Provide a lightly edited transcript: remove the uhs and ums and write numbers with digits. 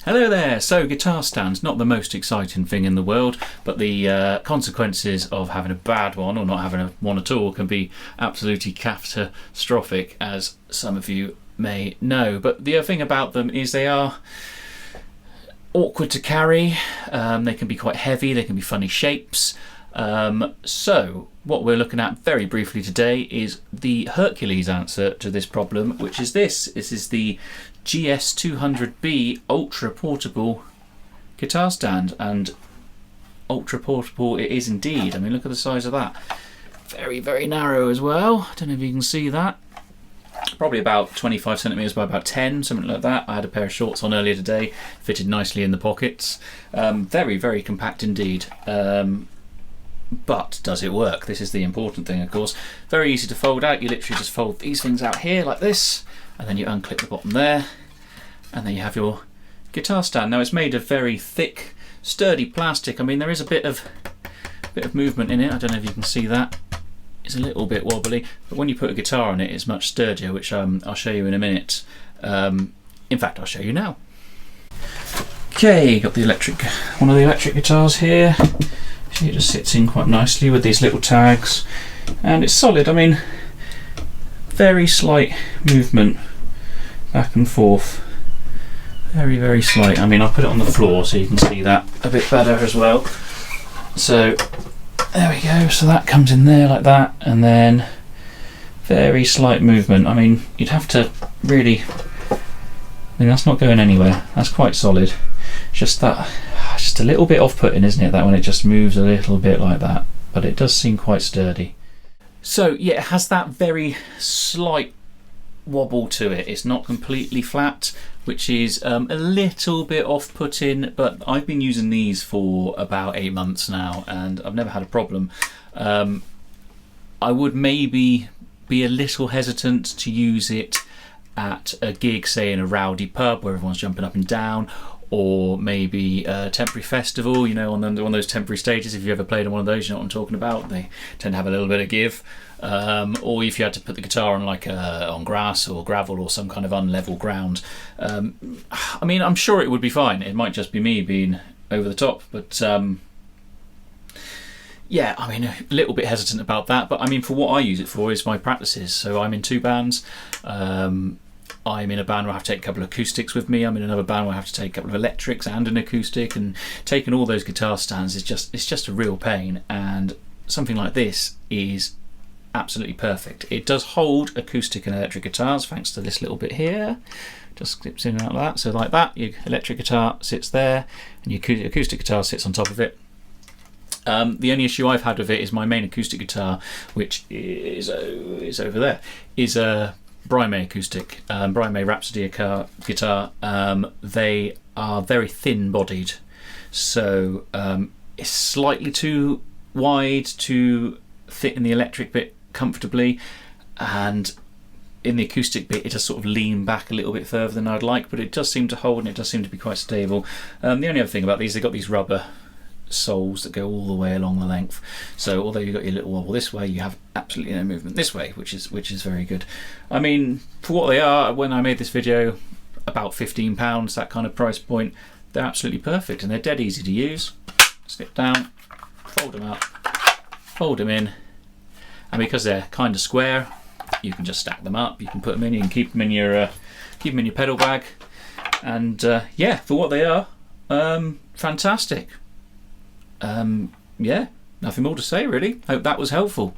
Hello there! So guitar stands, not the most exciting thing in the world, but the consequences of having a bad one or not having one at all can be absolutely catastrophic, as some of you may know. But the other thing about them is they are awkward to carry, they can be quite heavy, they can be funny shapes. So what we're looking at very briefly today is the Hercules answer to this problem, which is this. This is the GS200B ultra portable guitar stand, and ultra portable it is indeed. I mean, look at the size of that. Very, very narrow as well. I don't know if you can see that. Probably about 25 centimeters by about 10, something like that. I had a pair of shorts on earlier today, fitted nicely in the pockets. Very, very compact indeed. But does it work? This is the important thing, of course. Very easy to fold out. You literally just fold these things out here like this, and then you unclip the bottom there, and then you have your guitar stand. Now it's made of very thick, sturdy plastic. I mean, there is a bit of movement in it. I don't know if you can see that. It's a little bit wobbly, but when you put a guitar on it, it's much sturdier, which I'll show you in a minute. In fact, I'll show you now. Okay, got the one of the electric guitars here. It just sits in quite nicely with these little tags, and it's solid. I mean, very slight movement back and forth, very, very slight. I mean, I'll put it on the floor so you can see that a bit better as well. So there we go. So that comes in there like that, and then very slight movement. I mean, you'd have to really, I mean, that's not going anywhere. That's quite solid. Just that, just a little bit off-putting, isn't it, that when it just moves a little bit like that, but it does seem quite sturdy. So yeah, it has that very slight wobble to it. It's not completely flat, which is a little bit off-putting, but I've been using these for about 8 months now and I've never had a problem. I would maybe be a little hesitant to use it at a gig, say in a rowdy pub where everyone's jumping up and down, or maybe a temporary festival, you know, on one of those temporary stages. If you ever played on one of those, you know what I'm talking about. They tend to have a little bit of give. Or if you had to put the guitar on on grass or gravel or some kind of unlevel ground. I mean, I'm sure it would be fine. It might just be me being over the top, but yeah, I mean, a little bit hesitant about that. But I mean, for what I use it for is my practices. So I'm in 2 bands. I'm in a band where I have to take a couple of acoustics with me. I'm in another band where I have to take a couple of electrics and an acoustic, and taking all those guitar stands is just a real pain. And something like this is absolutely perfect. It does hold acoustic and electric guitars thanks to this little bit here. Just clips in and out like that. So like that, your electric guitar sits there and your acoustic guitar sits on top of it. The only issue I've had with it is my main acoustic guitar, which is over there, is a Brime acoustic, Brime Rhapsody guitar. They are very thin bodied, so it's slightly too wide to fit in the electric bit comfortably, and in the acoustic bit it does sort of lean back a little bit further than I'd like, but it does seem to hold and it does seem to be quite stable. The only other thing about these, they've got these rubber soles that go all the way along the length, so although you've got your little wobble this way, you have absolutely no movement this way, which is very good. I mean, for what they are, when I made this video, about £15, that kind of price point, they're absolutely perfect and they're dead easy to use. Slip down, fold them up, fold them in, and because they're kind of square, you can just stack them up, you can put them in, you can keep them in your pedal bag, and yeah, for what they are, fantastic. Yeah, nothing more to say really. Hope that was helpful.